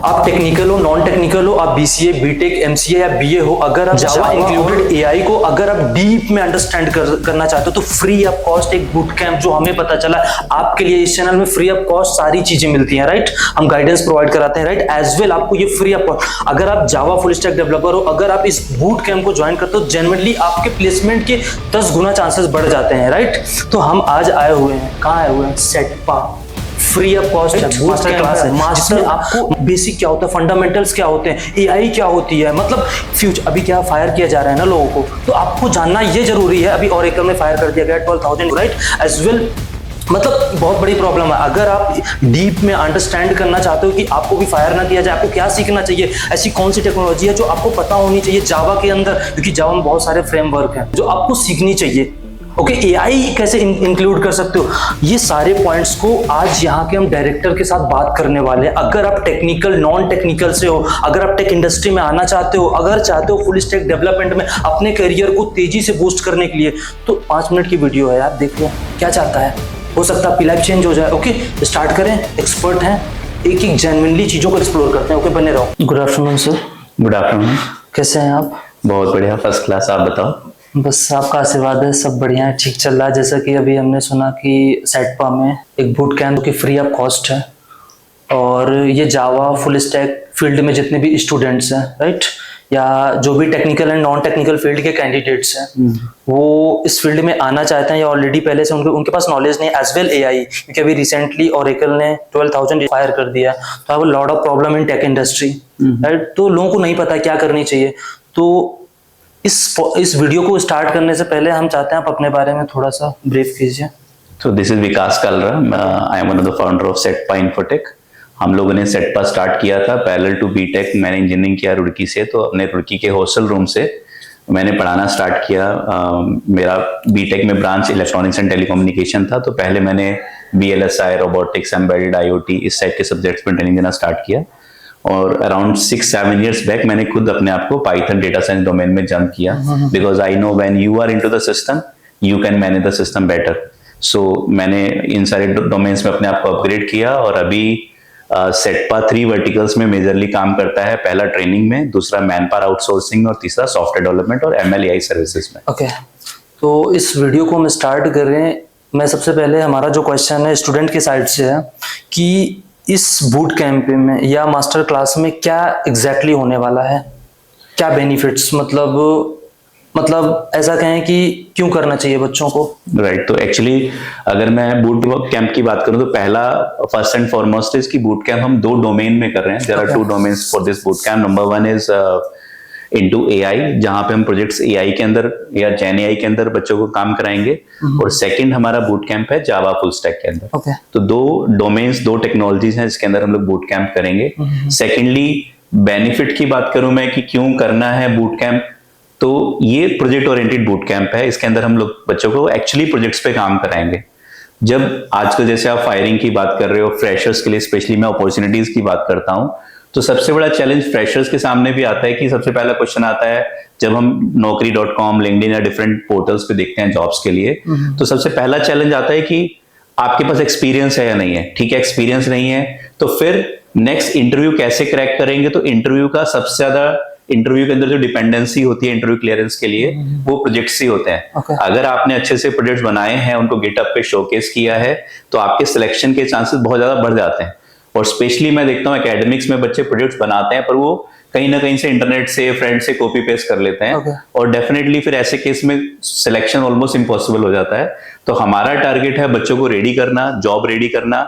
आप टेक्निकल हो, non technical हो, आप बीसीए, बीटेक, एमसीए या बीए हो, अगर आप जावा इंक्लूडेड एआई को अगर आप डीप में अंडरस्टैंड करना चाहते हो तो फ्री ऑफ कॉस्ट एक बूट कैंप जो हमें पता चला आपके लिए इस चैनल में फ्री ऑफ कॉस्ट सारी चीजें मिलती हैं, राइट। हम गाइडेंस प्रोवाइड कराते हैं, राइट, एज वेल आपको ये फ्री ऑफ कॉस्ट। अगर आप जावा फुल स्टैक डेवलपर हो, अगर आप इस बूट कैंप को ज्वाइन करते हो, जेन्युइनली आपके प्लेसमेंट के 10 गुना चांसेस बढ़ जाते हैं, राइट। तो हम आज आए हुए हैं, कहाँ आए हुए हैं? CETPA free of cost master class है, जिसमें आपको बेसिक क्या होता है, फंडामेंटल्स क्या होते हैं, एआई क्या होती है, मतलब फ्यूचर अभी क्या फायर किया जा रहा है ना लोगों को, तो आपको जानना ये जरूरी है। अभी ओरेकल में फायर कर दिया गया 12,000, राइट, एज वेल, मतलब बहुत बड़ी प्रॉब्लम है। अगर आप डीप में अंडरस्टैंड करना चाहते हो कि आपको भी फायर ना किया जाए, आपको क्या सीखना चाहिए, ऐसी कौन सी टेक्नोलॉजी है जो आपको पता होनी चाहिए जावा के अंदर, क्योंकि जावा में बहुत सारे फ्रेमवर्क हैं जो आपको सीखनी चाहिए। ओके, एआई कैसे इंक्लूड कर सकते हो, ये सारे पॉइंट्स को आज यहाँ के हम डायरेक्टर के साथ बात करने वाले हैं। अगर आप टेक्निकल, नॉन टेक्निकल से हो, अगर आप टेक इंडस्ट्री में आना चाहते हो, अगर चाहते हो फुल स्टैक डेवलपमेंट में अपने करियर को तेजी से बूस्ट करने के लिए, तो 5 मिनट की वीडियो है, आप देख लो क्या चाहता है, हो सकता है आपकी लाइफ चेंज हो जाए। ओके, स्टार्ट करें, एक्सपर्ट हैं, एक एक जेन्युइनली चीजों को एक्सप्लोर करते हैं। ओके, बने रहो। Good afternoon sir. Good afternoon. कैसे हैं आप? बहुत बढ़िया, फर्स्ट क्लास। आप बताओ। बस आपका आशीर्वाद है, सब बढ़िया है, ठीक चल रहा है। जैसा कि अभी हमने सुना कि सेटपा में एक बूट कैंप की फ्री ऑफ कॉस्ट है, और ये जावा फुल स्टैक फील्ड में जितने भी स्टूडेंट्स हैं, राइट, या जो भी technical and non technical field के कैंडिडेट्स हैं, वो इस फील्ड में आना चाहते हैं या ऑलरेडी पहले से उनके पास नॉलेज नहीं, एज वेल एआई, क्योंकि अभी रिसेंटली ओरेकल ने 12,000 फायर कर दिया, तो have a lot of problem in tech industry, right. तो लोगों को नहीं पता क्या करनी चाहिए। तो इस वीडियो को स्टार्ट करने से पहले हम चाहते हैं आप अपने बारे में थोड़ा सा ब्रीफ कीजिए। तो this is Vikas Kalra, I am one of the founder of CETPA Infotech. हम लोगों ने सेटपा स्टार्ट किया था पैरेलल टू बीटेक। मैंने इंजीनियरिंग किया रुड़की से, तो अपने रुड़की के हॉस्टल रूम से मैंने पढ़ाना स्टार्ट किया। मेरा बीटेक में ब्रांच इलेक्ट्रॉनिक्स एंड टेलीकम्युनिकेशन था, तो पहले मैंने बीएलएसआई, रोबोटिक्स, एम्बेडेड आईओटी, इस टाइप के सब्जेक्ट्स में ट्रेनिंग देना स्टार्ट किया। और अराउंड 6-7 years बैक मैंने खुद अपने आप को पाइथन डेटा साइंस डोमेन में जंप किया, because I know when you are into the system you can manage the system better. So मैंने इन सारे डोमेन्स में अपने आप को अपग्रेड किया, और अभी सेटपा 3 वर्टिकल्स में मेजरली काम करता है। पहला ट्रेनिंग में, दूसरा मैन पावर आउटसोर्सिंग, और तीसरा सॉफ्टवेयर डेवलपमेंट और ML/AI सर्विसेज में। ओके, तो इस वीडियो को हम स्टार्ट कर रहे हैं। मैं सबसे पहले, हमारा जो क्वेश्चन है स्टूडेंट की साइड से है कि इस बूट कैंप में या मास्टर क्लास में क्या एग्जैक्टली होने वाला है, क्या बेनिफिट्स, मतलब ऐसा कहें कि क्यों करना चाहिए बच्चों को, राइट। तो एक्चुअली अगर मैं बूट कैंप की बात करूं तो पहला, फर्स्ट एंड फॉरमोस्ट इज कि बूट कैंप हम 2 डोमेन में कर रहे हैं। There are 2 domains for this boot camp. Number 1 is into AI, जहां पे हम प्रोजेक्ट्स एआई के अंदर या जेन एआई के अंदर बच्चों को काम कराएंगे, और सेकंड हमारा बूट कैंप है जावा फुल स्टैक के अंदर। तो 2 डोमेन्स, 2 टेक्नोलॉजीज हैं जिसके अंदर हम लोग बूट कैंप करेंगे। सेकेंडली, बेनिफिट की बात करूं मैं कि क्यों करना है बूट कैंप, तो ये प्रोजेक्ट ओरिएंटेड बूट कैंप है। इसके अंदर हम लोग बच्चों को एक्चुअली प्रोजेक्ट्स पे काम कराएंगे। जब आजकल जैसे आप फायरिंग की बात कर रहे हो, फ्रेशर्स के लिए स्पेशली मैं अपॉर्चुनिटीज की बात करता हूं, तो सबसे बड़ा चैलेंज फ्रेशर्स के सामने भी आता है कि सबसे पहला क्वेश्चन आता है जब हम naukri.com, लिंक्डइन या डिफरेंट पोर्टल्स पे देखते हैं जॉब्स के लिए, तो सबसे पहला चैलेंज आता है कि आपके पास एक्सपीरियंस है या नहीं है। ठीक है, एक्सपीरियंस नहीं है तो फिर नेक्स्ट इंटरव्यू कैसे क्रैक करेंगे। तो इंटरव्यू का सबसे ज्यादा, इंटरव्यू के अंदर जो डिपेंडेंसी होती है इंटरव्यू क्लियरेंस के लिए, वो प्रोजेक्ट्स ही होते हैं। अगर आपने अच्छे से प्रोजेक्ट्स बनाए हैं, उनको गिटहब पे शोकेस किया है, तो आपके सिलेक्शन के चांसेस बहुत ज्यादा बढ़ जाते हैं। और स्पेशली मैं देखता हूँ एकेडमिक्स में बच्चे प्रोजेक्ट्स बनाते हैं, पर वो कहीं ना कहीं से इंटरनेट से, फ्रेंड से कॉपी पेस्ट कर लेते हैं, और डेफिनेटली फिर ऐसे केस में सिलेक्शन ऑलमोस्ट इम्पॉसिबल हो जाता है। तो हमारा टारगेट है बच्चों को रेडी करना, जॉब रेडी करना,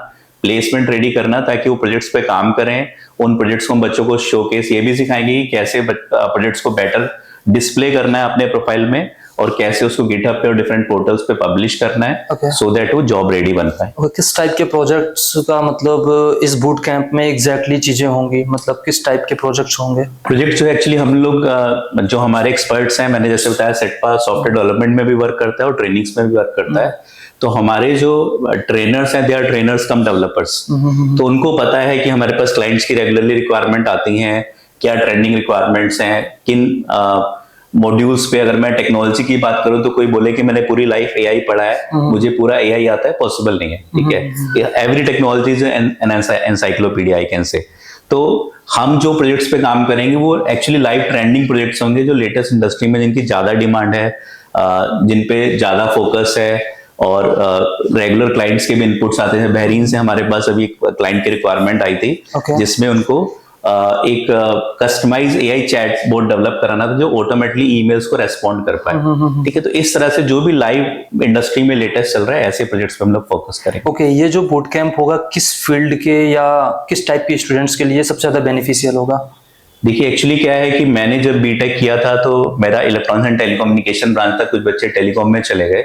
प्लेसमेंट रेडी करना, ताकि वो प्रोजेक्ट्स पे काम करें। उन प्रोजेक्ट्स को हम बच्चों को शोकेस ये भी सिखाएंगे कि कैसे प्रोजेक्ट्स को बेटर डिस्प्ले करना है अपने प्रोफाइल में, और कैसे उसको गिटहब पे और डिफरेंट पोर्टल्स पे पब्लिश करना है, सो दैट वो जॉब रेडी बन पाए। किस टाइप के प्रोजेक्ट्स का, मतलब इस बूट कैंप में एग्जैक्टली चीजें होंगी, मतलब किस टाइप के प्रोजेक्ट्स होंगे? प्रोजेक्ट जो एक्चुअली हम लोग, जो हमारे एक्सपर्ट्स हैं, मैंने जैसे बताया सेटपा सॉफ्टवेयर डेवलपमेंट में भी वर्क करता है और ट्रेनिंग्स में भी वर्क करता है। तो हमारे जो ट्रेनर्स हैं, they are trainers cum developers, तो उनको पता है कि हमारे पास क्लाइंट्स की रेगुलरली रिक्वायरमेंट आती हैं, क्या ट्रेंडिंग रिक्वायरमेंट्स हैं, किन मॉड्यूल्स पे। अगर मैं टेक्नोलॉजी की बात करूं तो कोई बोले कि मैंने पूरी लाइफ एआई पढ़ा है, मुझे पूरा एआई आता है, पॉसिबल नहीं है। ठीक है, every technology is an encyclopedia I can से। तो हम जो प्रोजेक्ट्स पे काम करेंगे वो एक्चुअली लाइव ट्रेंडिंग प्रोजेक्ट्स होंगे जो लेटेस्ट इंडस्ट्री में जिनकी ज्यादा डिमांड है, जिन पे ज्यादा फोकस है, और रेगुलर क्लाइंट्स के भी इनपुट्स आते हैं। बहरीन से हमारे पास अभी एक क्लाइंट की रिक्वायरमेंट आई थी, Okay. जिसमें उनको एक customize AI chat bot develop कराना था जो ऑटोमेटिकली ईमेल्स को रेस्पॉन्ड कर पाए। ठीक है, तो इस तरह से जो भी लाइव इंडस्ट्री में लेटेस्ट चल रहा है ऐसे प्रोजेक्ट्स पे हम लोग फोकस करेंगे। ओके, ये जो बूट कैंप होगा किस फील्ड के या किस टाइप के स्टूडेंट्स के लिए सबसे ज्यादा बेनिफिशियल होगा? देखिए एक्चुअली क्या है कि मैंने जब बीटेक किया था तो मेरा इलेक्ट्रॉनिक्स एंड टेलीकम्युनिकेशन ब्रांच था, कुछ बच्चे टेलीकॉम में चले गए।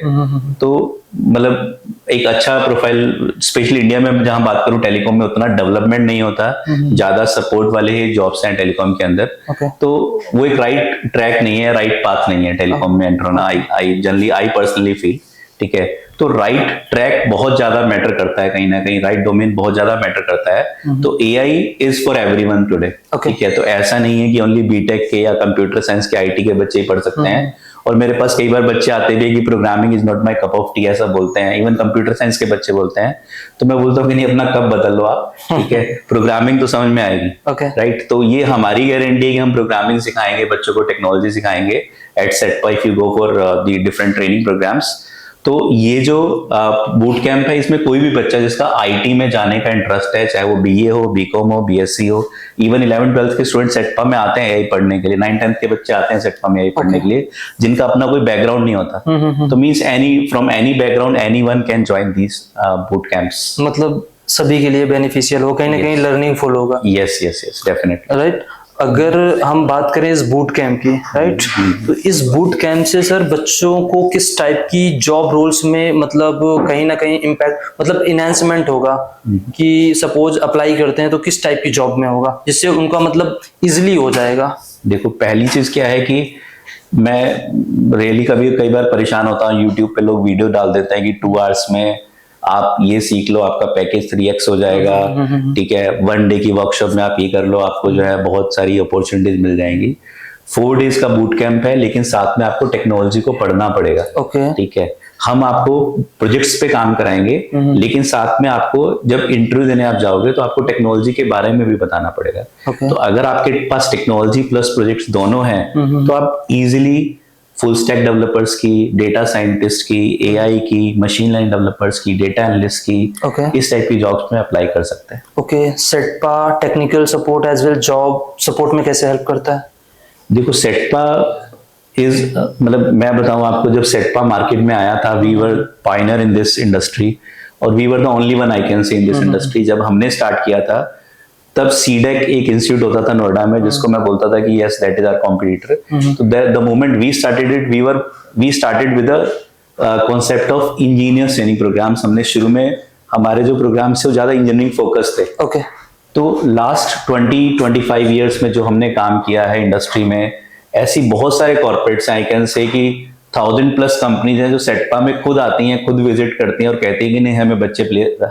तो मतलब एक अच्छा प्रोफाइल, स्पेशली इंडिया में जहां बात करूं टेलीकॉम में उतना डेवलपमेंट नहीं होता, ज्यादा सपोर्ट वाले ही जॉब्स हैं टेलीकॉम के अंदर। Okay. तो वो एक राइट ट्रैक नहीं है, राइट पाथ नहीं है टेलीकॉम में एंटर होना। आई पर्सनली फील, ठीक है, तो राइट ट्रैक बहुत ज्यादा मैटर करता है, कहीं ना कहीं राइट डोमेन बहुत ज्यादा मैटर करता है। तो AI is for everyone today, ठीक है, तो ऐसा नहीं है कि ओनली बीटेक के या कंप्यूटर साइंस के आईटी के बच्चे ही पढ़ सकते हैं। और मेरे पास कई बार बच्चे आते भी कि programming is not my cup of T, ऐसा बोलते हैं, इवन कंप्यूटर साइंस के बच्चे बोलते हैं। तो मैं बोलता हूँ कि नहीं, अपना कप बदल लो आप, ठीक है, प्रोग्रामिंग तो समझ में आएगी, Okay. राइट। तो ये हमारी गारंटी है कि हम प्रोग्रामिंग सिखाएंगे बच्चों को, टेक्नोलॉजी सिखाएंगे at CETPA if you go for the different training programs. तो ये जो बूट कैंप है, इसमें कोई भी बच्चा जिसका आईटी में जाने का इंटरेस्ट है, चाहे वो बीए हो, बीकॉम हो, बीएससी हो, इवन 11th-12th के स्टूडेंट सेटपा में आते हैं एआई पढ़ने के लिए, 9th-10th के बच्चे आते हैं सेटपा में एआई पढ़ने के लिए, जिनका अपना कोई बैकग्राउंड नहीं होता। तो means from any background anyone can join these boot camps. मतलब सभी के लिए बेनिफिशियल हो, कहीं ना कहीं लर्निंग फुल होगा। Yes yes yes, definitely. Right, अगर हम बात करें इस बूट कैंप की, राइट, तो इस बूट कैंप से सर बच्चों को किस टाइप की जॉब रोल्स में मतलब कहीं ना कहीं इम्पैक्ट, मतलब इनहेंसमेंट होगा कि सपोज अप्लाई करते हैं तो किस टाइप की जॉब में होगा जिससे उनका मतलब इजिली हो जाएगा? देखो पहली चीज क्या है कि मैं रियली कई बार परेशान होता हूँ, यूट्यूब पे लोग वीडियो डाल देते हैं कि 2 आवर्स में आप ये सीख लो, आपका पैकेज 3x हो जाएगा, ठीक है, 1 डे की वर्कशॉप में आप ये कर लो, आपको जो है बहुत सारी अपॉर्चुनिटीज मिल जाएंगी। 4 डेज का बूट कैंप है, लेकिन साथ में आपको टेक्नोलॉजी को पढ़ना पड़ेगा। Okay. ठीक है, हम आपको प्रोजेक्ट्स पे काम कराएंगे, लेकिन साथ में आपको जब इंटरव्यू देने आप जाओगे तो आपको टेक्नोलॉजी के बारे में भी बताना पड़ेगा। Okay. तो अगर आपके पास टेक्नोलॉजी प्लस प्रोजेक्ट्स दोनों हैं तो आप इजीली फुल स्टैक डेवलपर्स की, डेटा साइंटिस्ट की, एआई की, मशीन लर्निंग डेवलपर्स की, डेटा एनालिस्ट की, Okay. इस टाइप की जॉब्स में अप्लाई कर सकते हैं। Okay, CETPA technical support as well job support में कैसे हेल्प करता है? देखो सेटपा मतलब मैं बताऊं आपको, जब सेटपा मार्केट में आया था, we were pioneer in this industry और we were the only one I can say in this industry. जब हमने स्टार्ट किया था तब सीडेक एक इंस्टीट्यूट होता था नोएडा में, जिसको मैं बोलता था कि yes that is our competitor. तो the moment we started it, we started with a concept of engineers training programs. हमने शुरू में हमारे जो प्रोग्राम्स थे वो ज्यादा इंजीनियरिंग फोकस थे। ओके, तो लास्ट 20-25 ईयर्स में जो हमने काम किया है इंडस्ट्री में, ऐसी बहुत सारे कॉर्पोरेट्स आई कैन से कि 1000+ कंपनीज हैं जो सेटपा में खुद आती हैं, खुद विजिट करती हैं और कहती हैं कि नहीं हमें बच्चे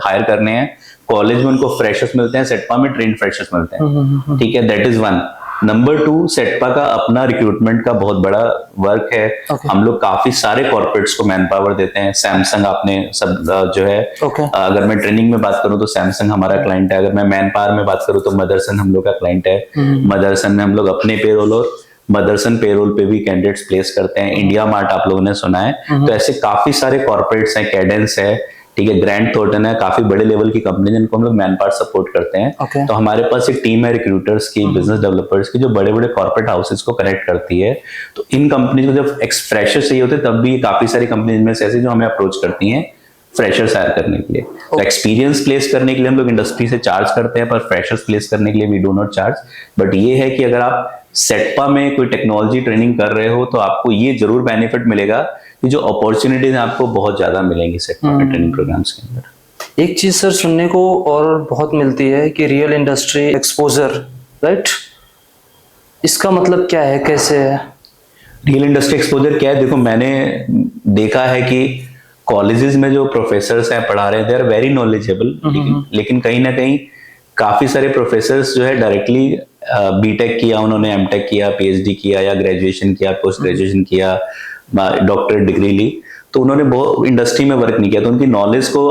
हायर करने हैं। कॉलेज में उनको फ्रेशर्स मिलते हैं, सेटपा में ट्रेन फ्रेशर्स मिलते हैं, ठीक है, दैट इज 1। नंबर 2, सेटपा का अपना रिक्रूटमेंट का बहुत बड़ा वर्क है। Okay. हम लोग काफी सारे कॉर्पोरेट्स को मैन पावर देते हैं। सैमसंग आपने सब जो है, Okay. अगर मैं ट्रेनिंग में बात करूं तो सैमसंग हमारा क्लाइंट है। अगर मैं मैन पावर में बात करूं तो मदरसन हम लोग का क्लाइंट है। मदरसन में हम लोग अपने पेरोल और मदरसन पेरोल पे भी कैंडिडेट्स प्लेस करते हैं। इंडिया मार्ट आप लोगों ने सुना है, तो ऐसे काफी सारे कॉर्पोरेट्स हैं, कैडेंस है, ठीक है, ग्रैंड थॉर्टन है, काफी बड़े लेवल की कंपनी जिनको हम लोग मैन पावर सपोर्ट करते हैं। Okay. तो हमारे पास एक टीम है रिक्रूटर्स की, बिजनेस डेवलपर्स की, जो बड़े बड़े कॉर्पोरेट हाउसेस को कनेक्ट करती है। तो इन कंपनी को जब फ्रेशर्स चाहिए होते हैं तब भी काफी सारी कंपनी में से ऐसी जो हमें अप्रोच करती हैं फ्रेशर्स हायर करने के लिए। तो एक्सपीरियंस प्लेस करने के लिए हम लोग इंडस्ट्री से चार्ज करते हैं, पर फ्रेशर्स प्लेस करने के लिए we do not charge. But ये है कि अगर आप सेटपा में कोई टेक्नोलॉजी ट्रेनिंग कर रहे हो तो आपको ये जरूर बेनिफिट मिलेगा कि जो अपॉर्चुनिटीज हैं आपको बहुत ज्यादा मिलेंगी सेटपा के ट्रेनिंग प्रोग्राम्स के अंदर। एक चीज सर सुनने को और बहुत मिलती है कि रियल इंडस्ट्री एक्सपोजर, राइट, इसका मतलब क्या है, कैसे है? रियल इंडस्ट्री एक्सपोजर क्या है? देखो मैंने देखा है कि कॉलेजेस में जो प्रोफेसर्स हैं पढ़ा रहे हैं, दे आर वेरी नॉलेजेबल, लेकिन कहीं ना कहीं काफी सारे प्रोफेसर्स जो है डायरेक्टली बीटेक किया, उन्होंने एमटेक किया, पीएचडी किया या ग्रेजुएशन किया, पोस्ट ग्रेजुएशन किया, डॉक्टरेट डिग्री ली, तो उन्होंने बहुत इंडस्ट्री में वर्क नहीं किया, तो उनकी नॉलेज को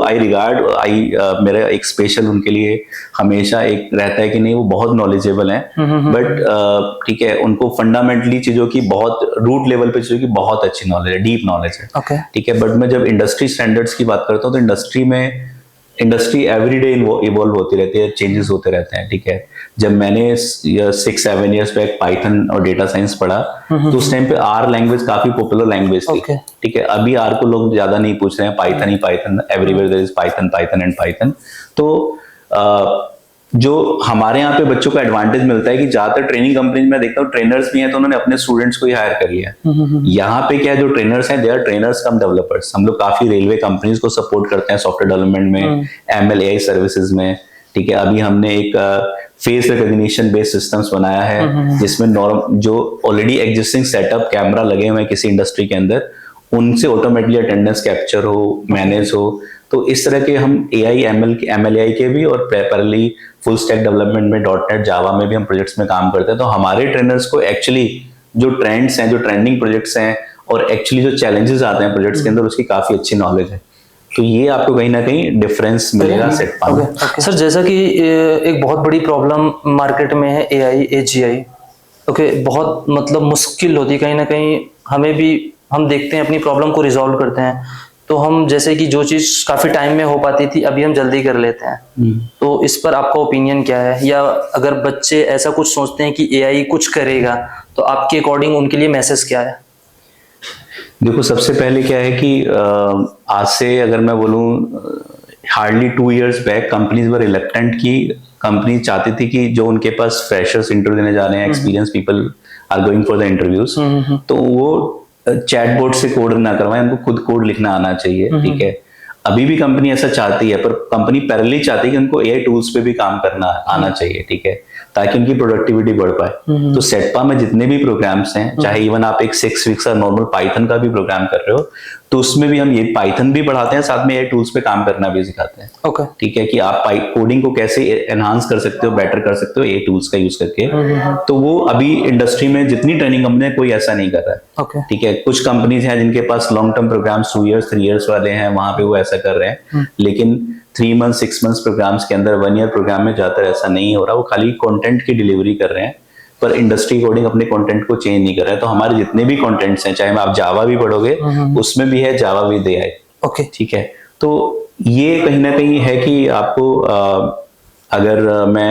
मेरा एक स्पेशल उनके लिए हमेशा एक रहता है कि नहीं वो बहुत नॉलेजेबल हैं, बट ठीक है, उनको फंडामेंटली चीजों की बहुत रूट लेवल पे चीजों की बहुत अच्छी नॉलेज है, डीप नॉलेज है, ठीक है। बट मैं जब इंडस्ट्री स्टैंडर्ड्स की बात करता हूँ तो इंडस्ट्री एवरीडे इवॉल्व होती रहती है, चेंजेस होते रहते हैं, ठीक है। जब मैंने 6-7 इयर्स बैक पाइथन और डेटा साइंस पढ़ा तो उस टाइम पे आर लैंग्वेज काफी पॉपुलर लैंग्वेज थी, ठीक है। अभी आर को लोग ज्यादा नहीं पूछ रहे हैं, पाइथन ही Python, everywhere there is Python, Python and Python. तो जो हमारे यहाँ पे बच्चों को एडवांटेज मिलता है कि ज्यादातर ट्रेनिंग कंपनीज में देखता हूँ ट्रेनर्स भी हैं तो उन्होंने अपने स्टूडेंट्स को ही हायर कर लिया है। यहाँ पे क्या है, जो ट्रेनर्स हैं they are trainers cum developers. हम लोग काफी रेलवे कंपनीज को सपोर्ट करते हैं सॉफ्टवेयर डेवलपमेंट में, ML AI सर्विसेज में, ठीक है। अभी हमने एक फेस रिकॉग्निशन बेस्ड सिस्टम्स बनाया है जिसमें जो ऑलरेडी एग्जिस्टिंग सेटअप कैमरा लगे हुए हैं किसी इंडस्ट्री के अंदर, उनसे ऑटोमेटिकली अटेंडेंस कैप्चर हो, मैनेज हो। तो इस तरह के हम AI ML AI के भी और पैरेलली फुल स्टैक डेवलपमेंट में .NET जावा में भी हम प्रोजेक्ट्स में काम करते हैं। तो हमारे ट्रेनर्स को एक्चुअली जो ट्रेंड्स हैं, जो ट्रेंडिंग प्रोजेक्ट्स हैं और एक्चुअली जो चैलेंजेस आते हैं प्रोजेक्ट्स के अंदर, उसकी काफी अच्छी नॉलेज है। तो ये आपको कहीं ना कहीं डिफरेंस मिलेगा सेटपा में। सर जैसा कि एक बहुत बड़ी प्रॉब्लम मार्केट में है AI AGI, ओके, बहुत मतलब मुश्किल होती है कहीं ना कहीं, हमें भी हम देखते हैं अपनी प्रॉब्लम को रिजॉल्व करते हैं, तो हम जैसे कि जो चीज काफी टाइम में हो पाती थी अभी हम जल्दी कर लेते हैं। तो इस पर आपका ओपिनियन क्या है, या अगर बच्चे ऐसा कुछ सोचते हैं कि AI कुछ करेगा तो आपके अकॉर्डिंग उनके लिए मैसेज क्या है? देखो, सबसे पहले क्या है कि आज से अगर मैं बोलूं हार्डली 2 इयर्स बैक कंपनीज वर रिलक्टेंट की कंपनी चाहती थी कि जो उनके पास फ्रेशर्स इंटरव्यू देने जा रहे हैं, experience people are going for the interviews, तो वो चैटबॉट से कोड ना करवाएं, उनको खुद कोड लिखना आना चाहिए, ठीक है। अभी भी कंपनी ऐसा चाहती है, पर कंपनी पैरेलली चाहती है कि उनको AI टूल्स पे भी काम करना आना चाहिए, ठीक है, ताकि उनकी प्रोडक्टिविटी बढ़ पाए। तो सेटपा में जितने भी प्रोग्राम्स हैं, चाहे इवन आप एक 6 वीक्स का नॉर्मल पाइथन का भी प्रोग्राम कर रहे हो, तो उसमें भी हम ये पाइथन भी पढ़ाते हैं, साथ में AI टूल्स पे काम करना भी सिखाते हैं, ठीक है, कि आप कोडिंग को कैसे एनहांस कर सकते हो, बेटर कर सकते हो AI टूल्स का यूज करके। तो वो अभी इंडस्ट्री में जितनी ट्रेनिंग कंपनी कोई ऐसा नहीं कर रहा है, ठीक है। कुछ कंपनीज हैं जिनके पास long term programs 2 years 3 years वाले हैं, वहां पे वो ऐसा कर रहे हैं, लेकिन 3 मंथ 6 मंथ्स प्रोग्राम्स के अंदर 1 ईयर प्रोग्राम में ज्यादातर ऐसा नहीं हो रहा। वो खाली कंटेंट की डिलीवरी कर रहे हैं, पर इंडस्ट्री कोडिंग अपने कंटेंट को चेंज नहीं कर रहा है। तो हमारे जितने भी कंटेंट्स हैं, चाहे आप जावा भी पढ़ोगे उसमें भी है जावा विद AI, ओके, ठीक है। तो ये कहीं ना कहीं है कि आपको अगर मैं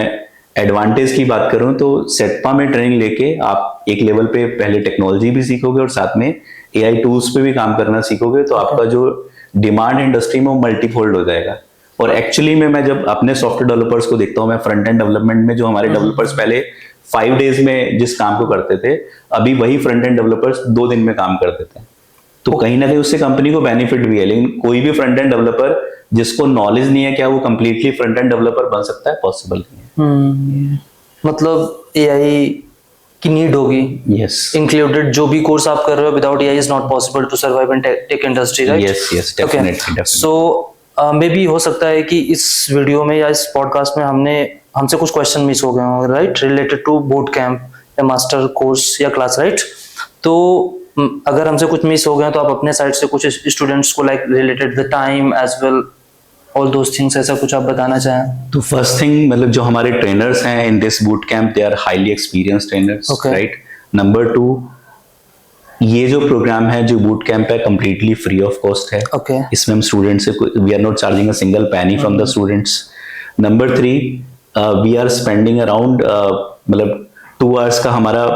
एडवांटेज की बात करूं तो सेटपा में ट्रेनिंग लेके आप एक लेवल पे पहले टेक्नोलॉजी भी सीखोगे और साथ में AI टूल्स पे भी काम करना सीखोगे, तो आपका जो डिमांड इंडस्ट्री में वो मल्टीफोल्ड हो जाएगा। और एक्चुअली में मैं जब अपने सॉफ्टवेयर डेवलपर्स को देखता हूँ, मैं फ्रंट एंड डेवलपमेंट में जो हमारे डेवलपर्स पहले 5 डेज में जिस काम को करते थे, अभी वही फ्रंट एंड डेवलपर्स 2 दिन में काम कर देते हैं। तो कहीं ना कहीं उससे कंपनी को बेनिफिट भी है। लेकिन कोई भी फ्रंट एंड डेवलपर जिसको नॉलेज नहीं है, क्या वो कंप्लीटली फ्रंट एंड डेवलपर बन सकता है? पॉसिबल नहीं है। मतलब AI की नीड होगी, यस, इंक्लूडेड जो भी कोर्स आप कर रहे हो, without AI is not possible to survive in tech industry, right? Yes, definitely. So may be हो सकता है कि इस वीडियो में या इस पॉडकास्ट में हमसे कुछ क्वेश्चन मिस हो गए होंगे, right, related to boot camp या मास्टर कोर्स या क्लास, राइट? तो अगर हमसे कुछ मिस हो गए तो आप अपने साइड से कुछ स्टूडेंट्स को like related the time as well all those things, ऐसा कुछ आप बताना चाहें? तो फर्स्ट थिंग, मतलब जो हमारे ट्रेनर्स हैं in this boot camp, they are highly experienced trainers, right. Number 2, ये जो प्रोग्राम है, जो बूट कैंप है, कंप्लीटली फ्री ऑफ कॉस्ट है, इसमें हम स्टूडेंट से we are not charging a single penny from the students. Number 3, we are spending around मतलब 2 आवर्स का हमारा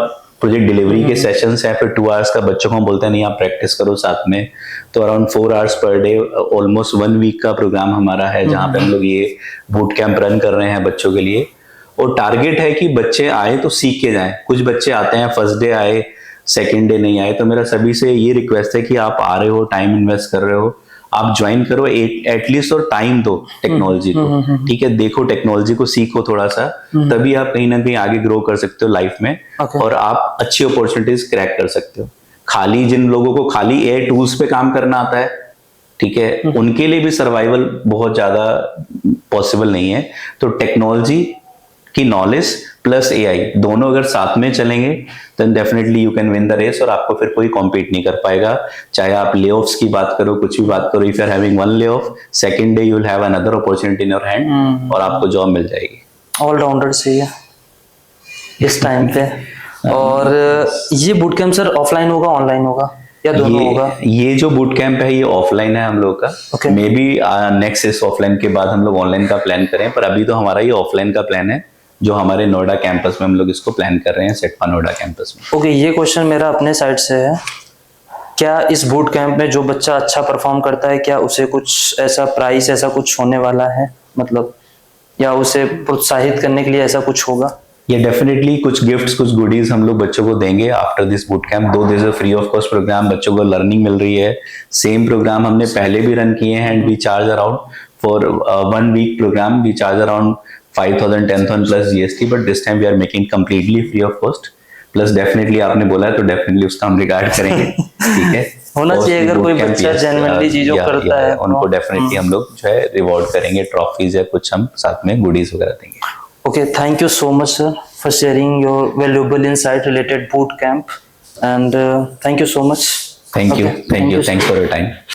प्रोजेक्ट डिलीवरी के सेशंस हैं, फिर 2 आवर्स का बच्चों को हम बोलते हैं नहीं आप प्रैक्टिस करो साथ में, तो around 4 hours per day, almost 1 week का प्रोग्राम हमारा है जहाँ पे हम लोग ये बूट कैंप रन कर रहे हैं बच्चों के लिए। और टारगेट है कि बच्चे आए तो सीख के जाएं। कुछ बच्चे आते हैं, फर्स्ट डे आए, सेकेंड डे नहीं आए, तो मेरा सभी से ये रिक्वेस्ट है कि आप आ रहे हो, टाइम इन्वेस्ट कर रहे हो, आप ज्वाइन करो, एटलीस्ट और टाइम दो टेक्नोलॉजी को, ठीक है, देखो टेक्नोलॉजी को, सीखो थोड़ा सा, तभी आप कहीं ना कहीं आगे ग्रो कर सकते हो लाइफ में, और आप अच्छी अपॉर्चुनिटीज क्रैक कर सकते हो। खाली जिन लोगों को खाली AI टूल्स पे काम करना आता है, ठीक है, उनके लिए भी सर्वाइवल बहुत ज्यादा पॉसिबल नहीं है। तो टेक्नोलॉजी कि नॉलेज प्लस एआई दोनों अगर साथ में चलेंगे then definitely you can win the race, और आपको फिर कोई कॉम्पीट नहीं कर पाएगा। चाहे आप ले ऑफ्स की बात करो, कुछ भी बात करो, if you are having one layoff, second day you will have another opportunity in your hand और आपको जॉब मिल जाएगी। ऑलराउंडर चाहिए इस टाइम पे। और ये बूट कैंप सर ऑफलाइन होगा ऑनलाइन होगा या दोनों होगा? ये जो बूट कैंप है ये ऑफलाइन है हम लोग का। Okay. मे बी नेक्स्ट इस ऑफलाइन के बाद हम लोग ऑनलाइन का प्लान करें, पर अभी तो हमारा ये ऑफलाइन का प्लान है, जो हमारे नोएडा कैंपस में हम लोग इसको प्लान कर रहे हैं, सेटपा नोएडा कैंपस में। ओके, ये क्वेश्चन मेरा अपने साइड से है, क्या इस बूट कैंप में जो बच्चा अच्छा परफॉर्म करता है क्या उसे कुछ ऐसा प्राइस ऐसा कुछ होने वाला है, मतलब या उसे प्रोत्साहित करने के लिए ऐसा कुछ होगा? ये डेफिनेटली कुछ गिफ्ट्स, कुछ गुडीज हम लोग बच्चों को देंगे after this boot camp. 2 days free of cost program, बच्चों को लर्निंग मिल रही है। सेम प्रोग्राम हमने पहले भी रन किए हैं and we charge around for 1 week program we charge around 5,000 10,000 plus GST, but this time we are making completely free of cost. Plus definitely आपने बोला है तो डेफिनेटली उसका हम रिगार्ड करेंगे। ठीक है, होना चाहिए, अगर कोई बच्चा जेन्युइनली चीजों करता है उनको डेफिनेटली हम लोग जो है रिवॉर्ड करेंगे, ट्रॉफीज या कुछ हम साथ में गुडीज वगैरह देंगे। Okay, thank you so much, sir, for sharing your valuable insight related boot camp, and thank you so much. Thank you, Okay, thank you, sir. thanks for your time.